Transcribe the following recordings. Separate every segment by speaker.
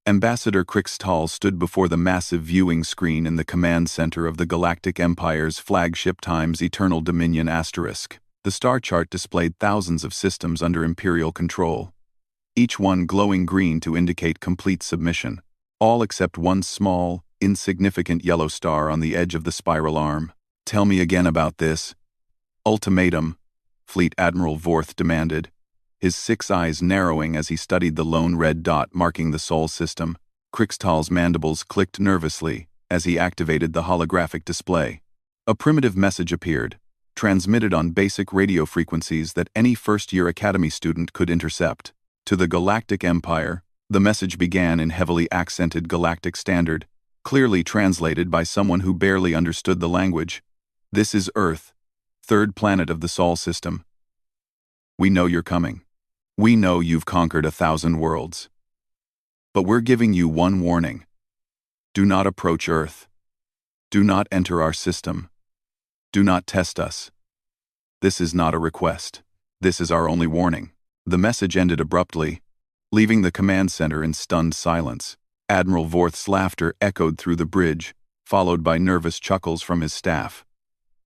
Speaker 1: Ambassador Krixtal stood before the massive viewing screen in the command center of the Galactic Empire's flagship Times Eternal Dominion **. The star chart displayed thousands of systems under Imperial control, each one glowing green to indicate complete submission, all except one small, insignificant yellow star on the edge of the spiral arm. "Tell me again about this." "Ultimatum," Fleet Admiral Vorth demanded, his 6 eyes narrowing as he studied the lone red dot marking the Sol system. Krixtal's mandibles clicked nervously as he activated the holographic display. A primitive message appeared, transmitted on basic radio frequencies that any first-year Academy student could intercept. To the Galactic Empire, the message began in heavily accented Galactic Standard, clearly translated by someone who barely understood the language. "This is Earth, 3rd planet of the Sol system. We know you're coming. We know you've conquered 1,000 worlds. But we're giving you one warning. Do not approach Earth. Do not enter our system. Do not test us. This is not a request. This is our only warning." The message ended abruptly, leaving the command center in stunned silence. Admiral Vorth's laughter echoed through the bridge, followed by nervous chuckles from his staff.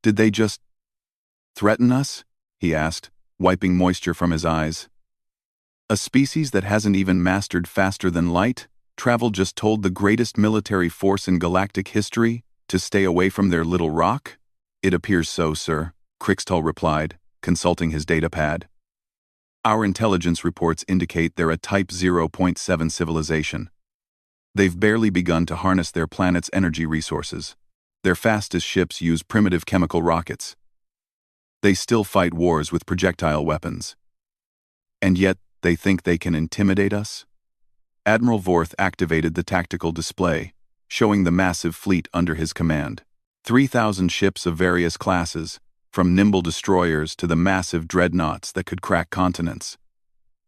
Speaker 1: "Did they just threaten us?" he asked, wiping moisture from his eyes. "A species that hasn't even mastered faster than light travel just told the greatest military force in galactic history to stay away from their little rock?" "It appears so, sir," Krixtal replied, consulting his datapad. "Our intelligence reports indicate they're a Type 0.7 civilization. They've barely begun to harness their planet's energy resources. Their fastest ships use primitive chemical rockets. They still fight wars with projectile weapons. And yet, they think they can intimidate us?" Admiral Vorth activated the tactical display, showing the massive fleet under his command. 3,000 ships of various classes, from nimble destroyers to the massive dreadnoughts that could crack continents.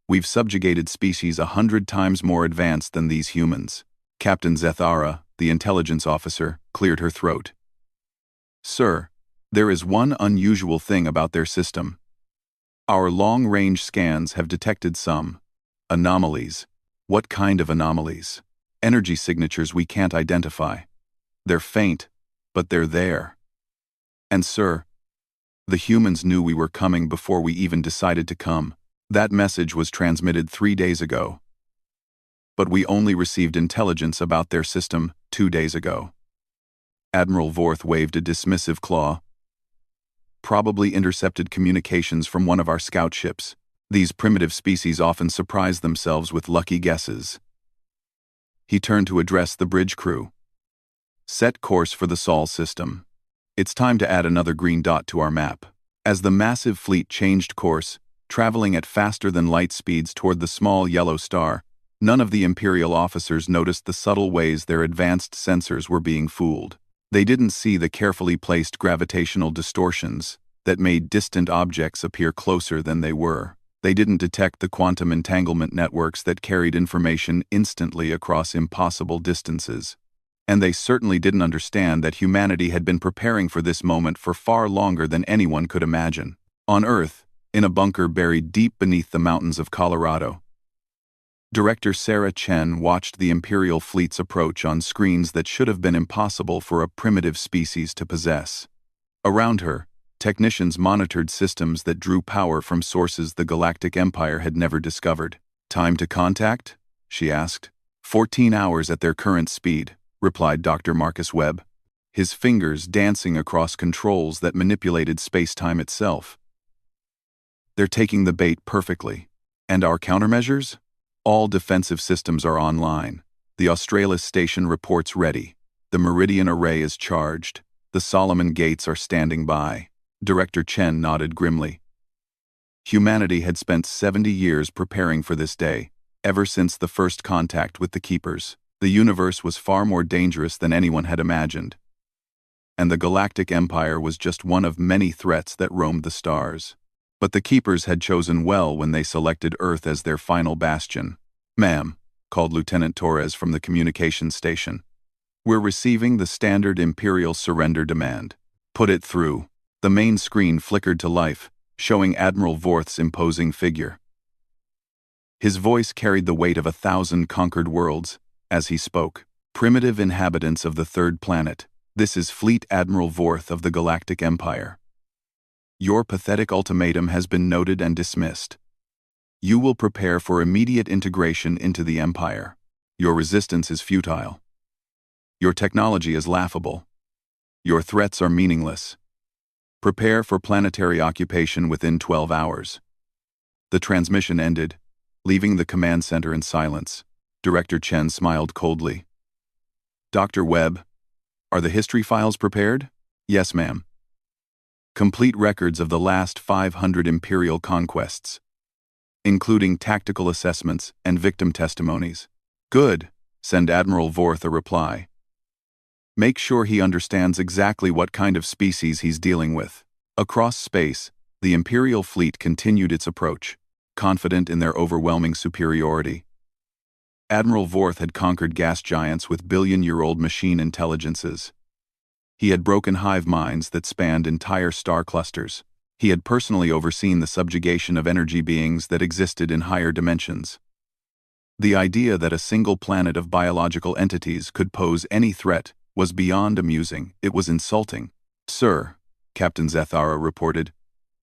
Speaker 1: "We've subjugated species 100 times more advanced than these humans." Captain Zethara, the intelligence officer, cleared her throat. "Sir, there is one unusual thing about their system. Our long-range scans have detected some anomalies." "What kind of anomalies?" "Energy signatures we can't identify. They're faint, but they're there. And sir, the humans knew we were coming before we even decided to come. That message was transmitted 3 days ago. But we only received intelligence about their system 2 days ago." Admiral Vorth waved a dismissive claw. "Probably intercepted communications from one of our scout ships. These primitive species often surprise themselves with lucky guesses." He turned to address the bridge crew. "Set course for the Sol system. It's time to add another green dot to our map." As the massive fleet changed course, traveling at faster than light speeds toward the small yellow star, none of the Imperial officers noticed the subtle ways their advanced sensors were being fooled. They didn't see the carefully placed gravitational distortions that made distant objects appear closer than they were. They didn't detect the quantum entanglement networks that carried information instantly across impossible distances. And they certainly didn't understand that humanity had been preparing for this moment for far longer than anyone could imagine. On Earth, in a bunker buried deep beneath the mountains of Colorado, Director Sarah Chen watched the Imperial fleet's approach on screens that should have been impossible for a primitive species to possess. Around her, technicians monitored systems that drew power from sources the Galactic Empire had never discovered. "Time to contact?" she asked. 14 hours at their current speed," replied Dr. Marcus Webb, his fingers dancing across controls that manipulated space-time itself. "They're taking the bait perfectly. And our countermeasures? All defensive systems are online. The Australis station reports ready. The Meridian array is charged. The Solomon gates are standing by." Director Chen nodded grimly. Humanity had spent 70 years preparing for this day, ever since the first contact with the Keepers. The universe was far more dangerous than anyone had imagined. And the Galactic Empire was just one of many threats that roamed the stars. But the Keepers had chosen well when they selected Earth as their final bastion. "Ma'am," called Lieutenant Torres from the communications station, "we're receiving the standard Imperial surrender demand. Put it through." The main screen flickered to life, showing Admiral Vorth's imposing figure. His voice carried the weight of 1,000 conquered worlds, as he spoke. Primitive inhabitants of the third planet. This is Fleet Admiral Vorth of the Galactic Empire. Your pathetic ultimatum has been noted and dismissed. You will prepare for immediate integration into the Empire. Your resistance is futile. Your technology is laughable. Your threats are meaningless. Prepare for planetary occupation within 12 hours. The transmission ended, leaving the command center in silence. Director Chen smiled coldly. Dr. Webb, are the history files prepared? Yes, ma'am. Complete records of the last 500 Imperial conquests, including tactical assessments and victim testimonies. Good. Send Admiral Vorth a reply. Make sure he understands exactly what kind of species he's dealing with. Across space, the Imperial fleet continued its approach, confident in their overwhelming superiority. Admiral Vorth had conquered gas giants with billion-year-old machine intelligences. He had broken hive minds that spanned entire star clusters. He had personally overseen the subjugation of energy beings that existed in higher dimensions. The idea that a single planet of biological entities could pose any threat was beyond amusing. It was insulting. Sir, Captain Zethara reported,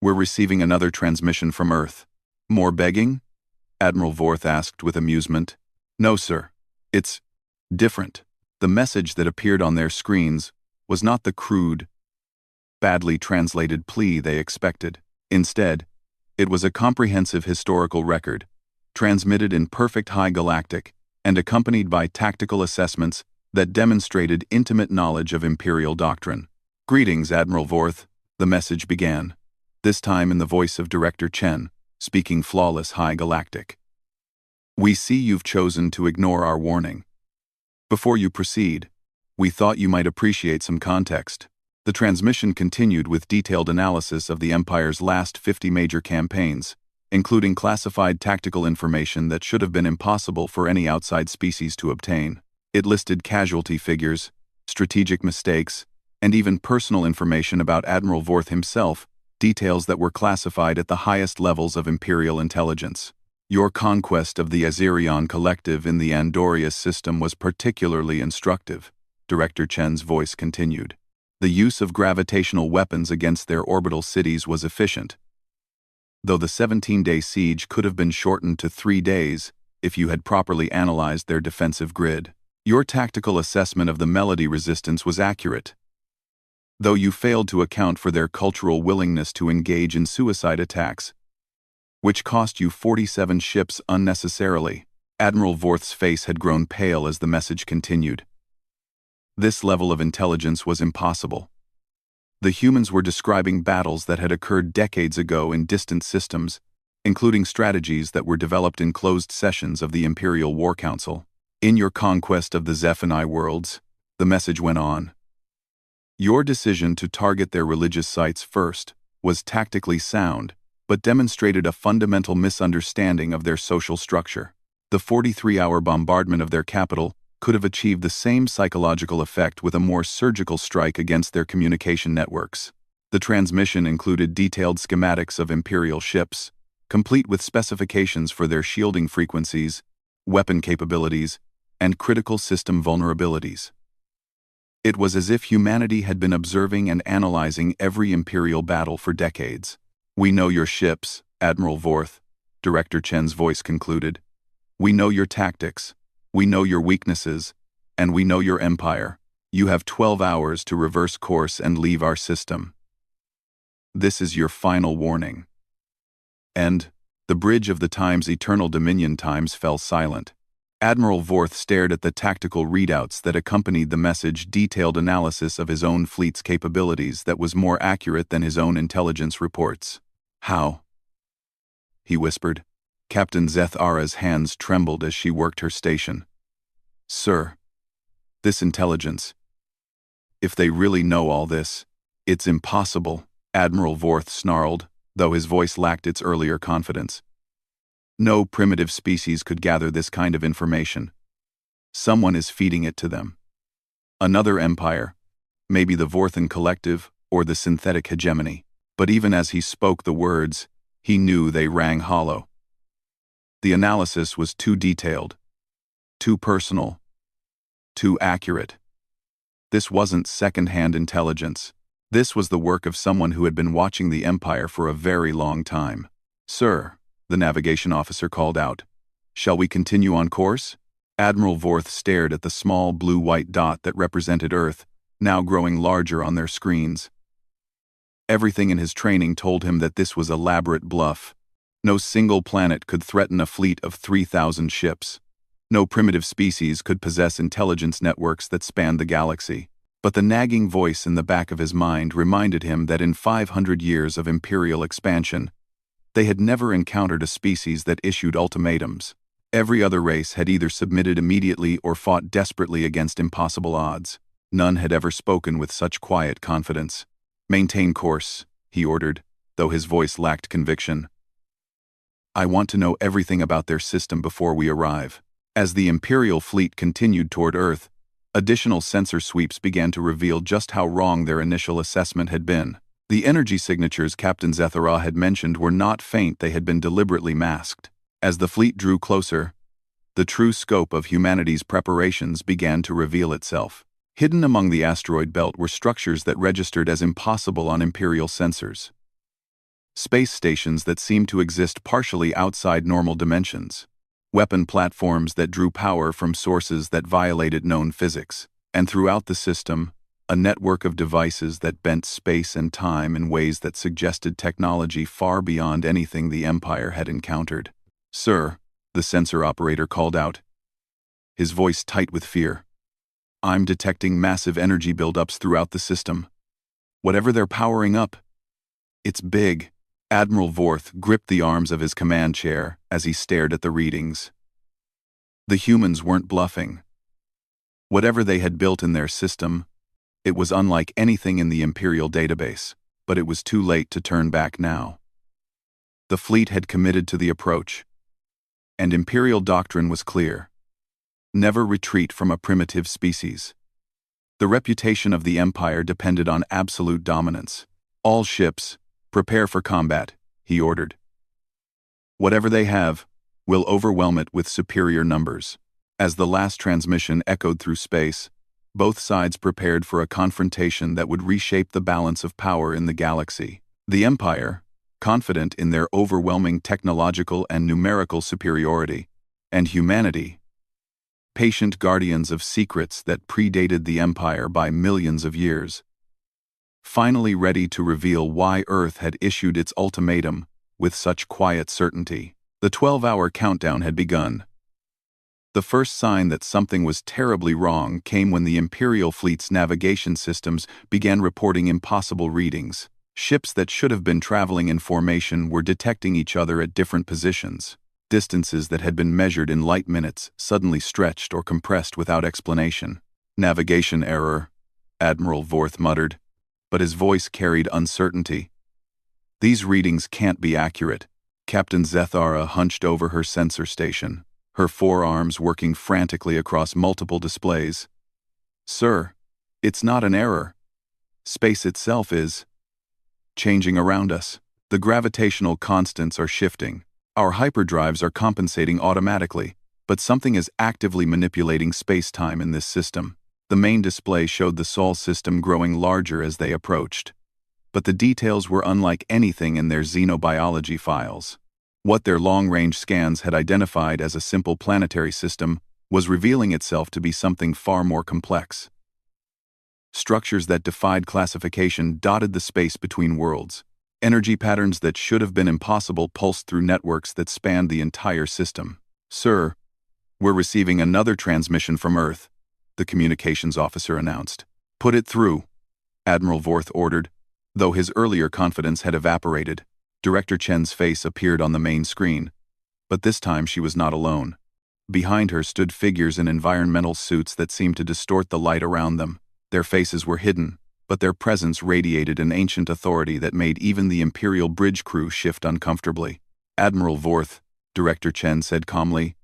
Speaker 1: we're receiving another transmission from Earth. More begging? Admiral Vorth asked with amusement. No, sir. It's different. The message that appeared on their screens was not the crude, badly translated plea they expected. Instead, it was a comprehensive historical record, transmitted in perfect high galactic and accompanied by tactical assessments that demonstrated intimate knowledge of Imperial doctrine. Greetings, Admiral Vorth, the message began, this time in the voice of Director Chen, speaking flawless high galactic. We see you've chosen to ignore our warning. Before you proceed, we thought you might appreciate some context. The transmission continued with detailed analysis of the Empire's last 50 major campaigns, including classified tactical information that should have been impossible for any outside species to obtain. It listed casualty figures, strategic mistakes, and even personal information about Admiral Vorth himself, details that were classified at the highest levels of Imperial intelligence. Your conquest of the Azerion Collective in the Andorius system was particularly instructive, Director Chen's voice continued. The use of gravitational weapons against their orbital cities was efficient, though the 17-day siege could have been shortened to 3 days if you had properly analyzed their defensive grid. Your tactical assessment of the Melody resistance was accurate, though you failed to account for their cultural willingness to engage in suicide attacks, which cost you 47 ships unnecessarily. Admiral Vorth's face had grown pale as the message continued. This level of intelligence was impossible. The humans were describing battles that had occurred decades ago in distant systems, including strategies that were developed in closed sessions of the Imperial War Council. In your conquest of the Zephani worlds, the message went on. Your decision to target their religious sites first was tactically sound, but demonstrated a fundamental misunderstanding of their social structure. The 43-hour bombardment of their capital could have achieved the same psychological effect with a more surgical strike against their communication networks. The transmission included detailed schematics of Imperial ships, complete with specifications for their shielding frequencies, weapon capabilities, and critical system vulnerabilities. It was as if humanity had been observing and analyzing every Imperial battle for decades. We know your ships, Admiral Vorth, Director Chen's voice concluded. We know your tactics. We know your weaknesses. And we know your empire. You have 12 hours to reverse course and leave our system. This is your final warning. And the bridge of the time's eternal dominion times fell silent. Admiral Vorth stared at the tactical readouts that accompanied the message, detailed analysis of his own fleet's capabilities that was more accurate than his own intelligence reports. How? He whispered. Captain Zethara's hands trembled as she worked her station. Sir, this intelligence. If they really know all this, it's impossible, Admiral Vorth snarled, though his voice lacked its earlier confidence. No primitive species could gather this kind of information. Someone is feeding it to them. Another empire, maybe the Vorthan Collective or the synthetic hegemony. But even as he spoke the words, he knew they rang hollow. The analysis was too detailed, too personal, Too accurate. This wasn't second-hand intelligence. This was the work of someone who had been watching the Empire for a very long time. "Sir," the navigation officer called out. "Shall we continue on course?" Admiral Vorth stared at the small blue-white dot that represented Earth, now growing larger on their screens. Everything in his training told him that this was elaborate bluff. No single planet could threaten a fleet of 3,000 ships. No primitive species could possess intelligence networks that spanned the galaxy. But the nagging voice in the back of his mind reminded him that in 500 years of imperial expansion, they had never encountered a species that issued ultimatums. Every other race had either submitted immediately or fought desperately against impossible odds. None had ever spoken with such quiet confidence. "Maintain course," he ordered, though his voice lacked conviction. "I want to know everything about their system before we arrive." As the Imperial fleet continued toward Earth, additional sensor sweeps began to reveal just how wrong their initial assessment had been. The energy signatures Captain Zethara had mentioned were not faint, they had been deliberately masked. As the fleet drew closer, the true scope of humanity's preparations began to reveal itself. Hidden among the asteroid belt were structures that registered as impossible on Imperial sensors. Space stations that seemed to exist partially outside normal dimensions. Weapon platforms that drew power from sources that violated known physics. And throughout the system, a network of devices that bent space and time in ways that suggested technology far beyond anything the Empire had encountered. "Sir," the sensor operator called out, his voice tight with fear. "I'm detecting massive energy buildups throughout the system. Whatever they're powering up, it's big." Admiral Vorth gripped the arms of his command chair as he stared at the readings. The humans weren't bluffing. Whatever they had built in their system, it was unlike anything in the Imperial database, but it was too late to turn back now. The fleet had committed to the approach, and Imperial doctrine was clear. Never retreat from a primitive species. The reputation of the Empire depended on absolute dominance. "All ships, prepare for combat," he ordered. "Whatever they have, we'll overwhelm it with superior numbers." As the last transmission echoed through space, both sides prepared for a confrontation that would reshape the balance of power in the galaxy. The Empire, confident in their overwhelming technological and numerical superiority, and humanity, patient guardians of secrets that predated the Empire by millions of years, finally ready to reveal why Earth had issued its ultimatum with such quiet certainty. The 12-hour countdown had begun. The first sign that something was terribly wrong came when the Imperial fleet's navigation systems began reporting impossible readings. Ships that should have been traveling in formation were detecting each other at different positions. Distances that had been measured in light minutes suddenly stretched or compressed without explanation. "Navigation error," Admiral Vorth muttered, but his voice carried uncertainty. "These readings can't be accurate." Captain Zethara hunched over her sensor station, her forearms working frantically across multiple displays. "Sir, it's not an error. Space itself is changing around us. The gravitational constants are shifting. Our hyperdrives are compensating automatically, but something is actively manipulating space-time in this system." The main display showed the Sol system growing larger as they approached, but the details were unlike anything in their xenobiology files. What their long-range scans had identified as a simple planetary system was revealing itself to be something far more complex. Structures that defied classification dotted the space between worlds. Energy patterns that should have been impossible pulsed through networks that spanned the entire system. "Sir, we're receiving another transmission from Earth," the communications officer announced. "Put it through," Admiral Vorth ordered. Though his earlier confidence had evaporated, Director Chen's face appeared on the main screen. But this time she was not alone. Behind her stood figures in environmental suits that seemed to distort the light around them. Their faces were hidden, but their presence radiated an ancient authority that made even the Imperial bridge crew shift uncomfortably. "Admiral Vorth," Director Chen said calmly,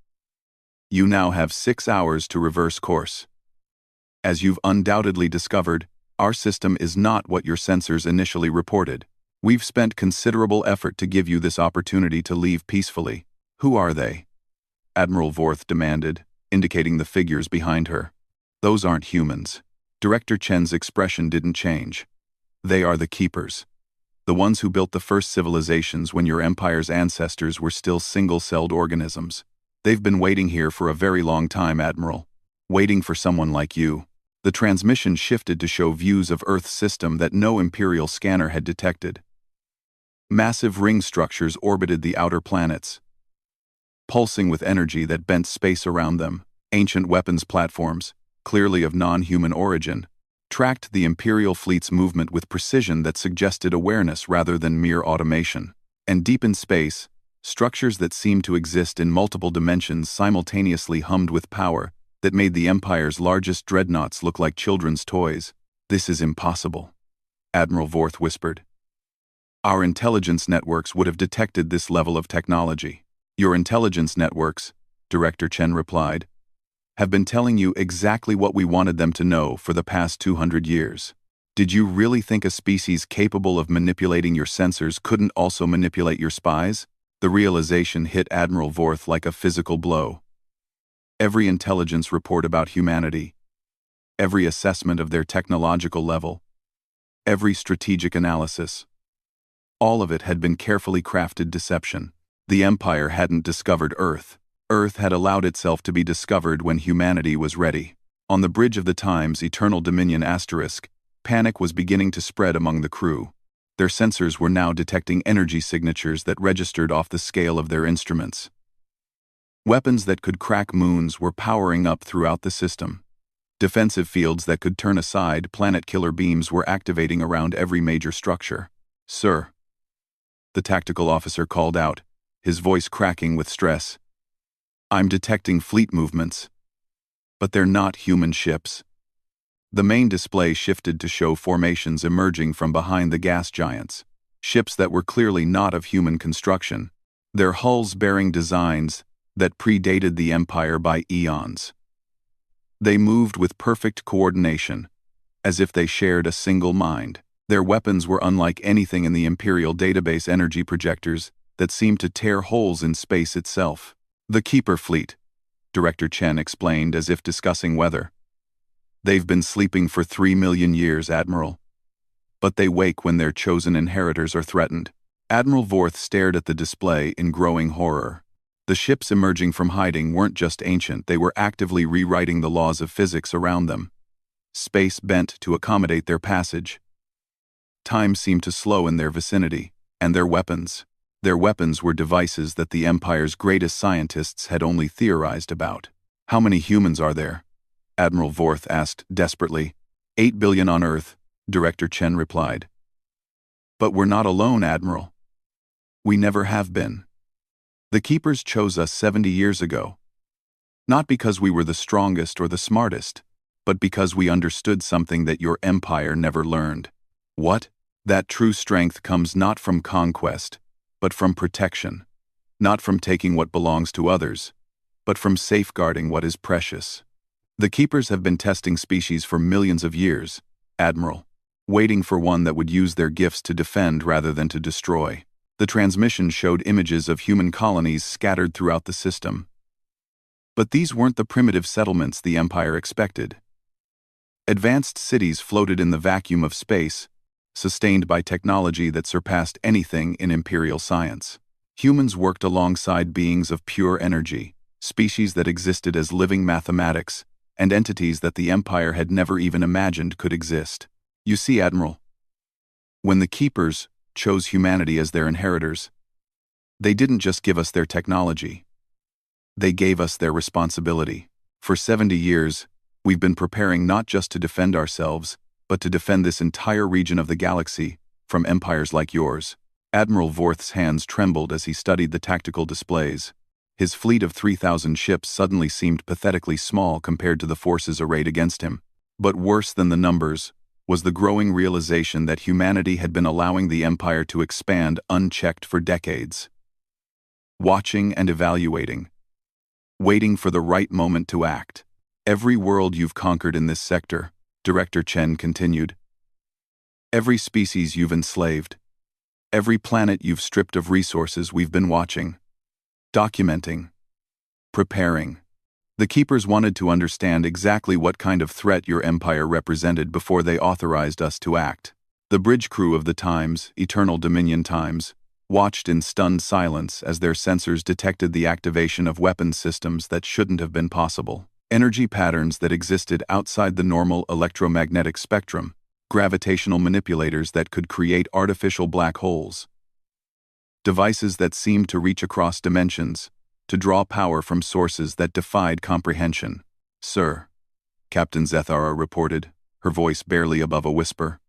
Speaker 1: "you now have 6 hours to reverse course. As you've undoubtedly discovered, our system is not what your sensors initially reported. We've spent considerable effort to give you this opportunity to leave peacefully." "Who are they?" Admiral Vorth demanded, indicating the figures behind her. Those aren't humans. Director Chen's expression didn't change. They are the keepers. The ones who built the first civilizations when your empire's ancestors were still single-celled organisms. They've been waiting here for a very long time, Admiral. Waiting for someone like you. The transmission shifted to show views of Earth's system that no Imperial scanner had detected. Massive ring structures orbited the outer planets, pulsing with energy that bent space around them. Ancient weapons platforms, clearly of non-human origin, tracked the Imperial fleet's movement with precision that suggested awareness rather than mere automation. And deep in space, structures that seemed to exist in multiple dimensions simultaneously hummed with power that made the Empire's largest dreadnoughts look like children's toys. This is impossible, Admiral Vorth whispered. Our intelligence networks would have detected this level of technology. Your intelligence networks, Director Chen replied, have been telling you exactly what we wanted them to know for the past 200 years. Did you really think a species capable of manipulating your sensors couldn't also manipulate your spies? The realization hit Admiral Vorth like a physical blow. Every intelligence report about humanity, every assessment of their technological level, every strategic analysis, all of it had been carefully crafted deception. The Empire hadn't discovered Earth. Earth had allowed itself to be discovered when humanity was ready. On the bridge of the Time's Eternal Dominion asterisk, panic was beginning to spread among the crew. Their sensors were now detecting energy signatures that registered off the scale of their instruments. Weapons that could crack moons were powering up throughout the system. Defensive fields that could turn aside planet-killer beams were activating around every major structure. "Sir," the tactical officer called out, his voice cracking with stress. "I'm detecting fleet movements. But they're not human ships." The main display shifted to show formations emerging from behind the gas giants. Ships that were clearly not of human construction, their hulls bearing designs that predated the Empire by eons. They moved with perfect coordination, as if they shared a single mind. Their weapons were unlike anything in the Imperial database energy projectors that seemed to tear holes in space itself. "The Keeper Fleet," Director Chen explained as if discussing weather. "They've been sleeping for 3 million years, Admiral. But they wake when their chosen inheritors are threatened." Admiral Vorth stared at the display in growing horror. The ships emerging from hiding weren't just ancient, they were actively rewriting the laws of physics around them. Space bent to accommodate their passage. Time seemed to slow in their vicinity, and their weapons. Their weapons were devices that the Empire's greatest scientists had only theorized about. "How many humans are there?" Admiral Vorth asked desperately. 8 billion on Earth, Director Chen replied. "But we're not alone, Admiral. We never have been. The Keepers chose us 70 years ago. Not because we were the strongest or the smartest, but because we understood something that your Empire never learned." "What?" "That true strength comes not from conquest, but from protection. Not from taking what belongs to others, but from safeguarding what is precious. The Keepers have been testing species for millions of years, Admiral, waiting for one that would use their gifts to defend rather than to destroy." The transmission showed images of human colonies scattered throughout the system. But these weren't the primitive settlements the Empire expected. Advanced cities floated in the vacuum of space, sustained by technology that surpassed anything in Imperial science. Humans worked alongside beings of pure energy, species that existed as living mathematics, and entities that the Empire had never even imagined could exist. "You see, Admiral, when the Keepers chose humanity as their inheritors, they didn't just give us their technology. They gave us their responsibility. For 70 years, we've been preparing not just to defend ourselves, but to defend this entire region of the galaxy from empires like yours." Admiral Vorth's hands trembled as he studied the tactical displays. His fleet of 3,000 ships suddenly seemed pathetically small compared to the forces arrayed against him. But worse than the numbers was the growing realization that humanity had been allowing the Empire to expand unchecked for decades. Watching and evaluating, waiting for the right moment to act. "Every world you've conquered in this sector," Director Chen continued. "Every species you've enslaved. Every planet you've stripped of resources, we've been watching, documenting, preparing. The Keepers wanted to understand exactly what kind of threat your empire represented before they authorized us to act. The bridge crew of the Times, Eternal Dominion Times, watched in stunned silence as their sensors detected the activation of weapons systems that shouldn't have been possible. Energy patterns that existed outside the normal electromagnetic spectrum, gravitational manipulators that could create artificial black holes, devices that seemed to reach across dimensions, to draw power from sources that defied comprehension. "Sir," Captain Zethara reported, her voice barely above a whisper,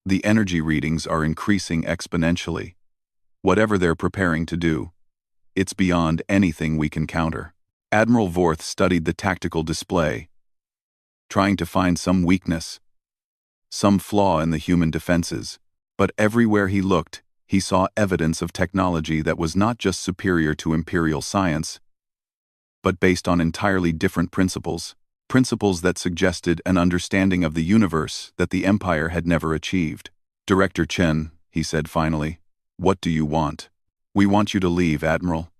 Speaker 1: "the energy readings are increasing exponentially. Whatever they're preparing to do, it's beyond anything we can counter." Admiral Vorth studied the tactical display, trying to find some weakness, some flaw in the human defenses, but everywhere he looked, he saw evidence of technology that was not just superior to Imperial science, but based on entirely different principles that suggested an understanding of the universe that the Empire had never achieved. "Director Chen," he said finally, "what do you want?" "We want you to leave, Admiral.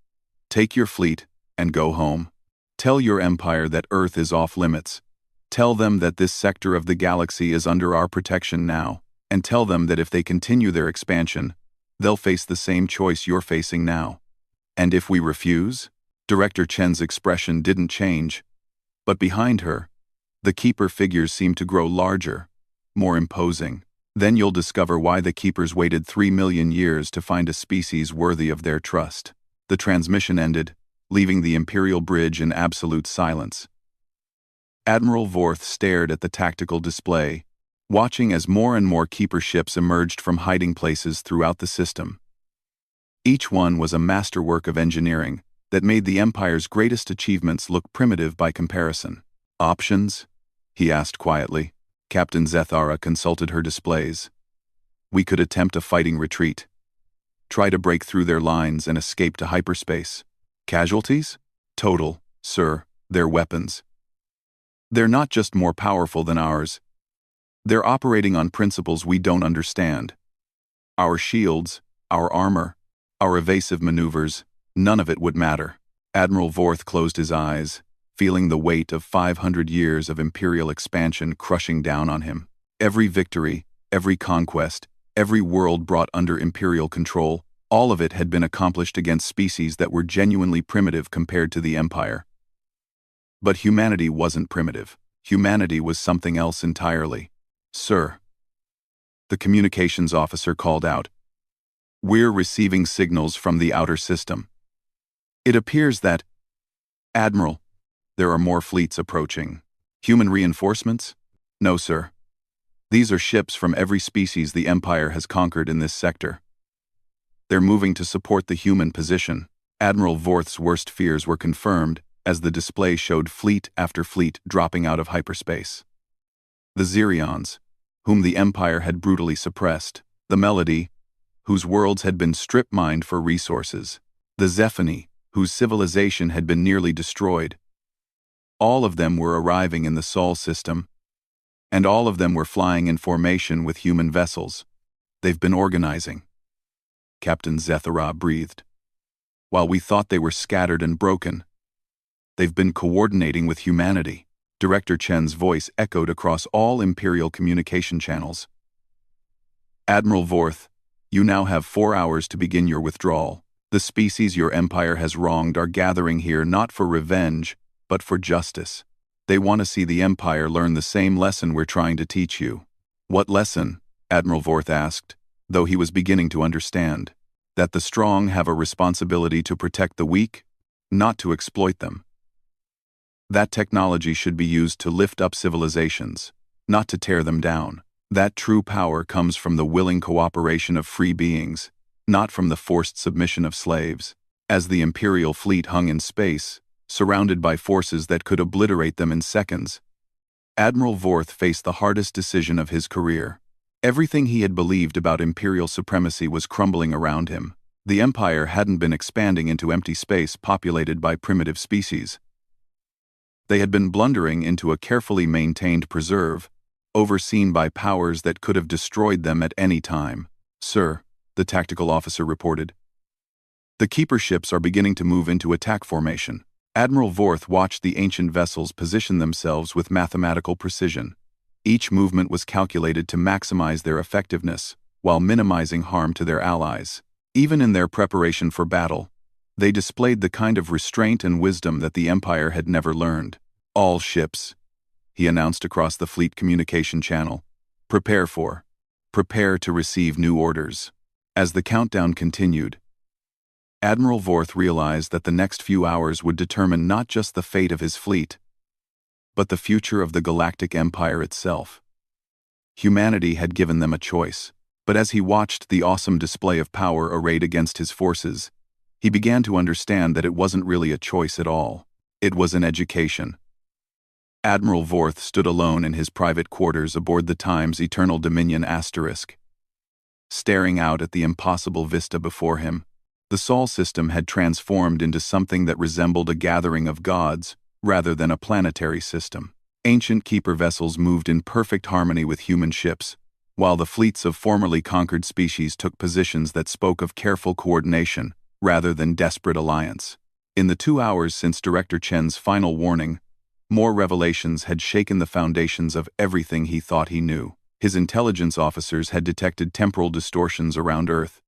Speaker 1: Take your fleet and go home. Tell your Empire that Earth is off limits. Tell them that this sector of the galaxy is under our protection now, and tell them that if they continue their expansion, they'll face the same choice you're facing now." "And if we refuse?" Director Chen's expression didn't change, but behind her, the Keeper figures seemed to grow larger, more imposing. "Then you'll discover why the Keepers waited 3 million years to find a species worthy of their trust." The transmission ended, leaving the Imperial bridge in absolute silence. Admiral Vorth stared at the tactical display, watching as more and more Keeper ships emerged from hiding places throughout the system. Each one was a masterwork of engineering that made the Empire's greatest achievements look primitive by comparison. "Options?" he asked quietly. Captain Zethara consulted her displays. "We could attempt a fighting retreat. Try to break through their lines and escape to hyperspace. Casualties? Total, sir. Their weapons. They're not just more powerful than ours. They're operating on principles we don't understand. Our shields, our armor, our evasive maneuvers, none of it would matter." Admiral Vorth closed his eyes, feeling the weight of 500 years of Imperial expansion crushing down on him. Every victory, every conquest, every world brought under Imperial control, all of it had been accomplished against species that were genuinely primitive compared to the Empire. But humanity wasn't primitive. Humanity was something else entirely. "Sir," the communications officer called out, "we're receiving signals from the outer system. It appears that..." "Admiral, there are more fleets approaching." "Human reinforcements?" "No, sir. These are ships from every species the Empire has conquered in this sector. They're moving to support the human position." Admiral Vorth's worst fears were confirmed as the display showed fleet after fleet dropping out of hyperspace. The Zirions, whom the Empire had brutally suppressed. The Melody, whose worlds had been strip-mined for resources. The Zephany, whose civilization had been nearly destroyed. All of them were arriving in the Sol system, and all of them were flying in formation with human vessels. "They've been organizing," Captain Zethara breathed. "While we thought they were scattered and broken, they've been coordinating with humanity." Director Chen's voice echoed across all Imperial communication channels. "Admiral Vorth, you now have 4 hours to begin your withdrawal. The species your Empire has wronged are gathering here not for revenge, but for justice. They want to see the Empire learn the same lesson we're trying to teach you." "What lesson?" Admiral Vorth asked, though he was beginning to understand. "That the strong have a responsibility to protect the weak, not to exploit them. That technology should be used to lift up civilizations, not to tear them down. That true power comes from the willing cooperation of free beings, not from the forced submission of slaves." As the Imperial fleet hung in space, surrounded by forces that could obliterate them in seconds, Admiral Vorth faced the hardest decision of his career. Everything he had believed about Imperial supremacy was crumbling around him. The Empire hadn't been expanding into empty space populated by primitive species. They had been blundering into a carefully maintained preserve, overseen by powers that could have destroyed them at any time. "Sir," the tactical officer reported, "the Keeper ships are beginning to move into attack formation." Admiral Vorth watched the ancient vessels position themselves with mathematical precision. Each movement was calculated to maximize their effectiveness, while minimizing harm to their allies. Even in their preparation for battle, they displayed the kind of restraint and wisdom that the Empire had never learned. "All ships," he announced across the fleet communication channel, Prepare to receive new orders." As the countdown continued, Admiral Vorth realized that the next few hours would determine not just the fate of his fleet, but the future of the Galactic Empire itself. Humanity had given them a choice, but as he watched the awesome display of power arrayed against his forces, he began to understand that it wasn't really a choice at all. It was an education. Admiral Vorth stood alone in his private quarters aboard the Time's Eternal Dominion Asterisk. Staring out at the impossible vista before him, the Sol system had transformed into something that resembled a gathering of gods rather than a planetary system. Ancient keeper vessels moved in perfect harmony with human ships, while the fleets of formerly conquered species took positions that spoke of careful coordination rather than desperate alliance. In the 2 hours since Director Chen's final warning, more revelations had shaken the foundations of everything he thought he knew. His intelligence officers had detected temporal distortions around Earth,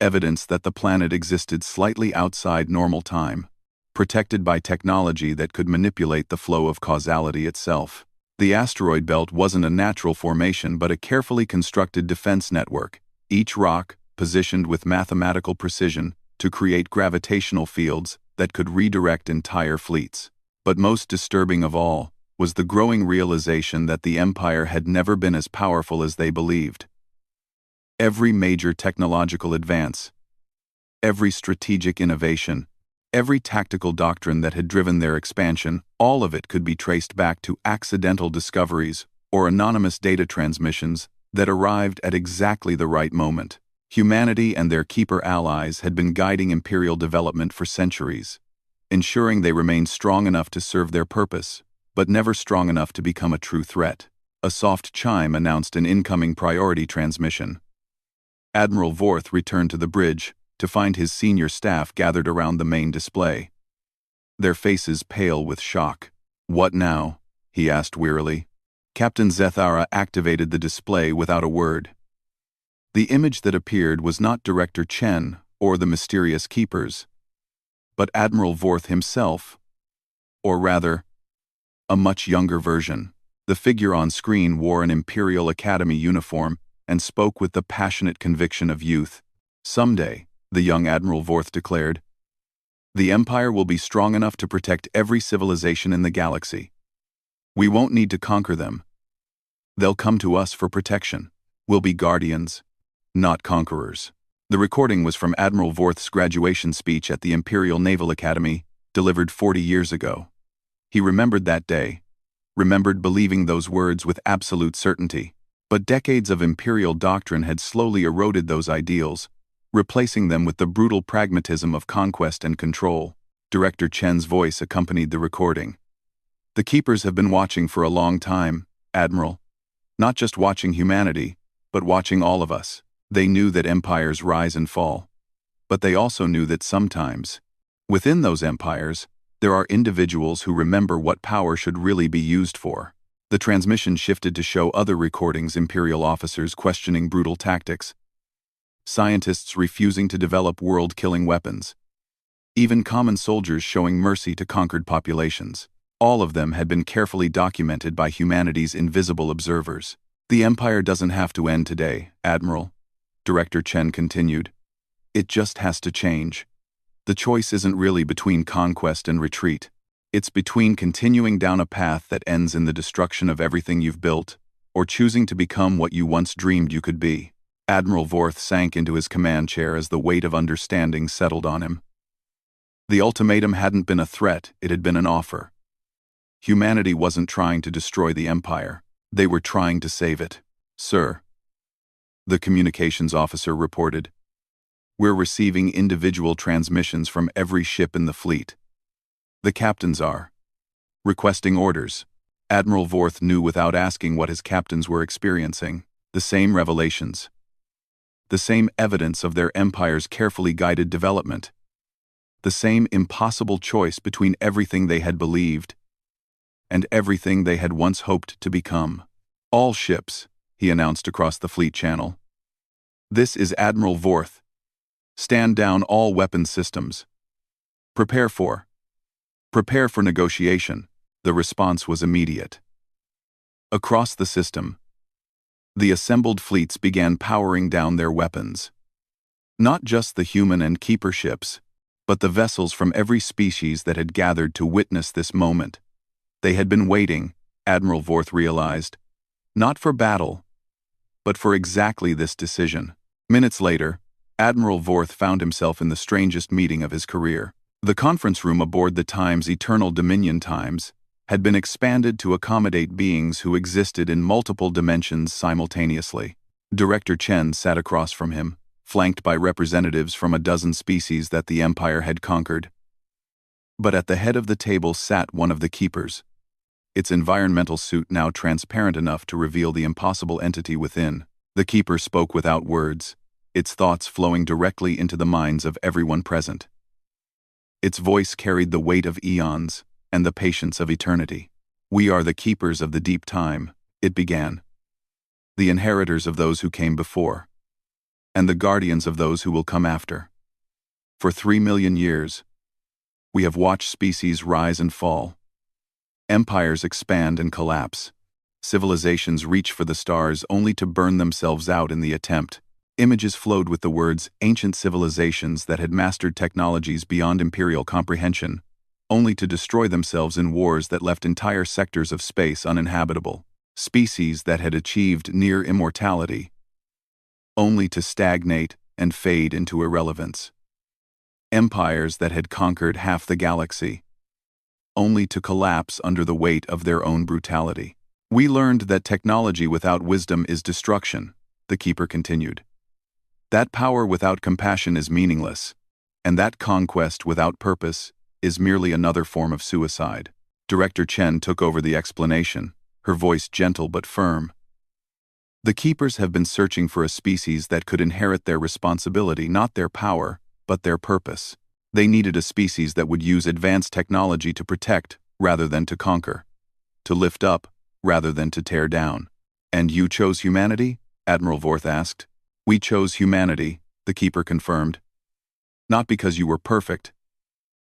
Speaker 1: evidence that the planet existed slightly outside normal time, protected by technology that could manipulate the flow of causality itself. The asteroid belt wasn't a natural formation but a carefully constructed defense network, each rock positioned with mathematical precision to create gravitational fields that could redirect entire fleets. But most disturbing of all was the growing realization that the Empire had never been as powerful as they believed. Every major technological advance, every strategic innovation, every tactical doctrine that had driven their expansion, all of it could be traced back to accidental discoveries or anonymous data transmissions that arrived at exactly the right moment. Humanity and their keeper allies had been guiding Imperial development for centuries, ensuring they remained strong enough to serve their purpose, but never strong enough to become a true threat. A soft chime announced an incoming priority transmission. Admiral Vorth returned to the bridge to find his senior staff gathered around the main display, their faces pale with shock. "What now?" he asked wearily. Captain Zethara activated the display without a word. The image that appeared was not Director Chen or the mysterious keepers, but Admiral Vorth himself, or rather, a much younger version. The figure on screen wore an Imperial Academy uniform and spoke with the passionate conviction of youth. "Someday," the young Admiral Vorth declared, "the Empire will be strong enough to protect every civilization in the galaxy. We won't need to conquer them. They'll come to us for protection. We'll be guardians, not conquerors." The recording was from Admiral Vorth's graduation speech at the Imperial Naval Academy, delivered 40 years ago. He remembered that day, remembered believing those words with absolute certainty. But decades of Imperial doctrine had slowly eroded those ideals, replacing them with the brutal pragmatism of conquest and control. Director Chen's voice accompanied the recording. "The Keepers have been watching for a long time, Admiral. Not just watching humanity, but watching all of us. They knew that empires rise and fall. But they also knew that sometimes, within those empires, there are individuals who remember what power should really be used for." The transmission shifted to show other recordings: Imperial officers questioning brutal tactics, scientists refusing to develop world-killing weapons, even common soldiers showing mercy to conquered populations. All of them had been carefully documented by humanity's invisible observers. "The Empire doesn't have to end today, Admiral," Director Chen continued. "It just has to change. The choice isn't really between conquest and retreat. It's between continuing down a path that ends in the destruction of everything you've built, or choosing to become what you once dreamed you could be." Admiral Vorth sank into his command chair as the weight of understanding settled on him. The ultimatum hadn't been a threat, it had been an offer. Humanity wasn't trying to destroy the Empire. They were trying to save it. "Sir," the communications officer reported, "we're receiving individual transmissions from every ship in the fleet. The captains are requesting orders." Admiral Vorth knew without asking what his captains were experiencing. The same revelations. The same evidence of their empire's carefully guided development. the same impossible choice between everything they had believed and everything they had once hoped to become. "All ships," he announced across the fleet channel. "This is Admiral Vorth. Stand down all weapon systems. Prepare for negotiation." The response was immediate. Across the system, the assembled fleets began powering down their weapons. Not just the human and keeper ships, but the vessels from every species that had gathered to witness this moment. They had been waiting, Admiral Vorth realized, not for battle, but for exactly this decision. Minutes later, Admiral Vorth found himself in the strangest meeting of his career. The conference room aboard the Times Eternal Dominion Times had been expanded to accommodate beings who existed in multiple dimensions simultaneously. Director Chen sat across from him, flanked by representatives from a dozen species that the Empire had conquered. But at the head of the table sat one of the keepers, its environmental suit now transparent enough to reveal the impossible entity within. The keeper spoke without words, its thoughts flowing directly into the minds of everyone present. Its voice carried the weight of eons and the patience of eternity. "We are the keepers of the deep time," it began. "The inheritors of those who came before, and the guardians of those who will come after. For 3 million years, we have watched species rise and fall, empires expand and collapse, civilizations reach for the stars only to burn themselves out in the attempt." Images flowed with the words "ancient civilizations that had mastered technologies beyond imperial comprehension, only to destroy themselves in wars that left entire sectors of space uninhabitable. Species that had achieved near immortality, only to stagnate and fade into irrelevance. Empires that had conquered half the galaxy, only to collapse under the weight of their own brutality. "We learned that technology without wisdom is destruction," the keeper continued. "That power without compassion is meaningless, and that conquest without purpose is merely another form of suicide." Director Chen took over the explanation, her voice gentle but firm. "The keepers have been searching for a species that could inherit their responsibility, not their power, but their purpose. They needed a species that would use advanced technology to protect rather than to conquer, to lift up rather than to tear down." "And you chose humanity?" Admiral Vorth asked. "We chose humanity," the keeper confirmed. "Not because you were perfect,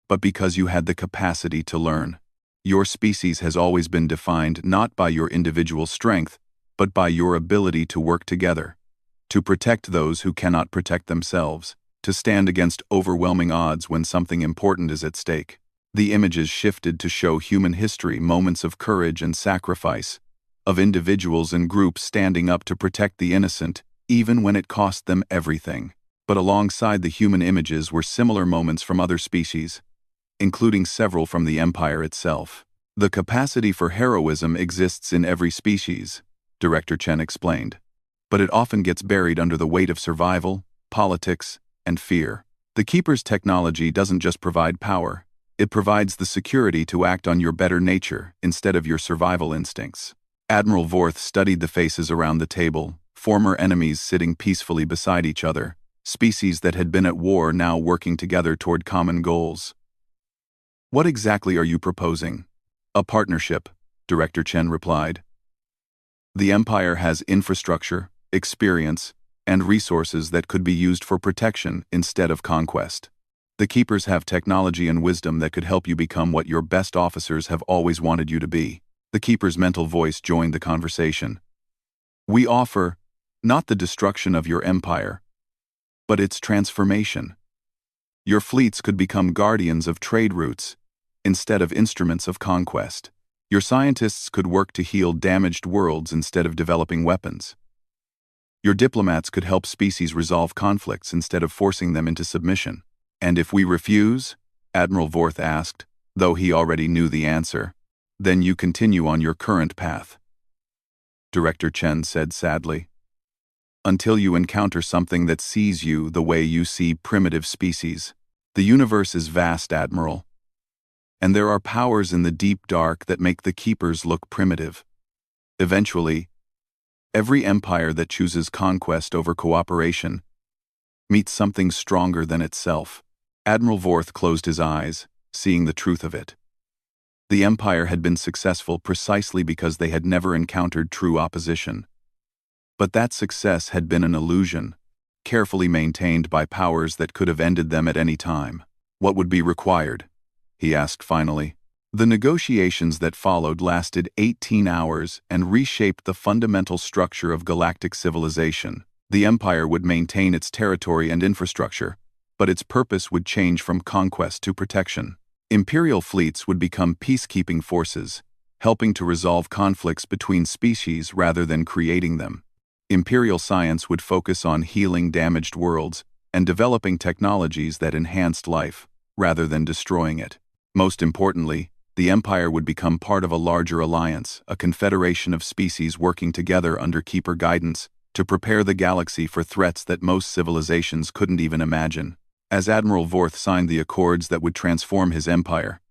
Speaker 1: but because you had the capacity to learn. Your species has always been defined not by your individual strength, but by your ability to work together, to protect those who cannot protect themselves, to stand against overwhelming odds when something important is at stake." The images shifted to show human history, moments of courage and sacrifice, of individuals and groups standing up to protect the innocent, even when it cost them everything. But alongside the human images were similar moments from other species, including several from the Empire itself. "The capacity for heroism exists in every species," Director Chen explained, "but it often gets buried under the weight of survival, politics, and fear. The Keeper's technology doesn't just provide power, it provides the security to act on your better nature instead of your survival instincts." Admiral Vorth studied the faces around the table, former enemies sitting peacefully beside each other, species that had been at war now working together toward common goals. "What exactly are you proposing?" "A partnership," Director Chen replied. "The Empire has infrastructure, experience, and resources that could be used for protection instead of conquest. The Keepers have technology and wisdom that could help you become what your best officers have always wanted you to be." The Keeper's mental voice joined the conversation. "We offer, not the destruction of your empire, but its transformation. Your fleets could become guardians of trade routes, instead of instruments of conquest. Your scientists could work to heal damaged worlds instead of developing weapons. Your diplomats could help species resolve conflicts instead of forcing them into submission." "And if we refuse?" Admiral Vorth asked, though he already knew the answer. "Then you continue on your current path," Director Chen said sadly. "Until you encounter something that sees you the way you see primitive species. The universe is vast, Admiral. And there are powers in the deep dark that make the Keepers look primitive. Eventually, every empire that chooses conquest over cooperation meets something stronger than itself. Admiral Vorth closed his eyes, seeing the truth of it. The Empire had been successful precisely because they had never encountered true opposition. But that success had been an illusion, carefully maintained by powers that could have ended them at any time. What would be required? He asked finally. The negotiations that followed lasted 18 hours and reshaped the fundamental structure of galactic civilization. The Empire would maintain its territory and infrastructure, but its purpose would change from conquest to protection. Imperial fleets would become peacekeeping forces, helping to resolve conflicts between species rather than creating them. Imperial science would focus on healing damaged worlds and developing technologies that enhanced life, rather than destroying it. Most importantly, the Empire would become part of a larger alliance, a confederation of species working together under Keeper guidance to prepare the galaxy for threats that most civilizations couldn't even imagine. As Admiral Vorth signed the accords that would transform his empire,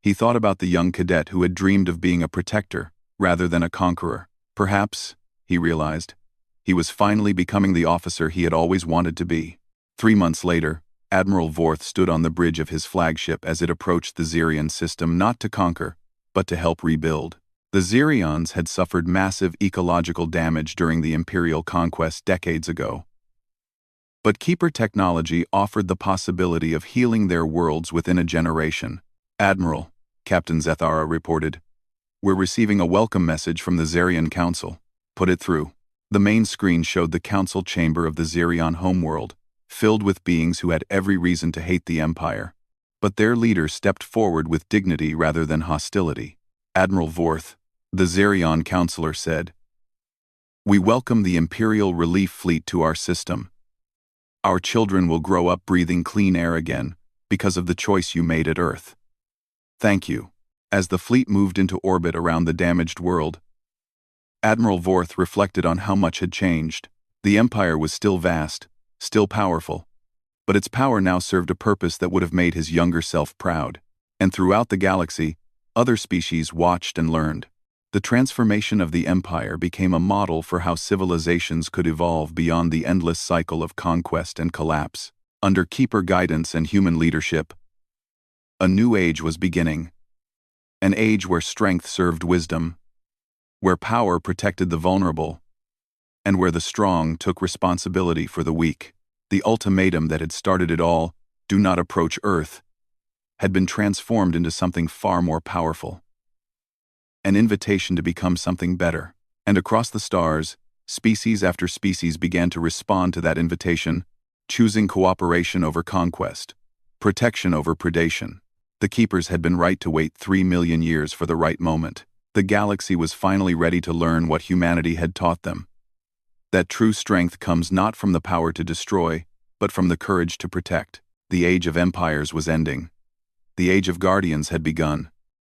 Speaker 1: he thought about the young cadet who had dreamed of being a protector rather than a conqueror. Perhaps, he realized, he was finally becoming the officer he had always wanted to be. 3 months later, Admiral Vorth stood on the bridge of his flagship as it approached the Xerion system not to conquer, but to help rebuild. The Xerions had suffered massive ecological damage during the Imperial conquest decades ago. But Keeper technology offered the possibility of healing their worlds within a generation. Admiral, Captain Zethara reported, "We're receiving a welcome message from the Xerion Council. Put it through." The main screen showed the council chamber of the Xerion homeworld, filled with beings who had every reason to hate the Empire. But their leader stepped forward with dignity rather than hostility. Admiral Vorth, the Xerion counselor said, "We welcome the Imperial Relief Fleet to our system. Our children will grow up breathing clean air again because of the choice you made at Earth. Thank you." As the fleet moved into orbit around the damaged world, Admiral Vorth reflected on how much had changed. The Empire was still vast, still powerful, but its power now served a purpose that would have made his younger self proud. And throughout the galaxy, other species watched and learned. The transformation of the Empire became a model for how civilizations could evolve beyond the endless cycle of conquest and collapse. Under Keeper guidance and human leadership, a new age was beginning. An age where strength served wisdom, where power protected the vulnerable, and where the strong took responsibility for the weak. The ultimatum that had started it all, "Do not approach Earth," had been transformed into something far more powerful. An invitation to become something better. And across the stars, species after species began to respond to that invitation, choosing cooperation over conquest, protection over predation. The Keepers had been right to wait 3 million years for the right moment. The galaxy was finally ready to learn what humanity had taught them. That true strength comes not from the power to destroy, but from the courage to protect. The age of empires was ending. The age of guardians had begun.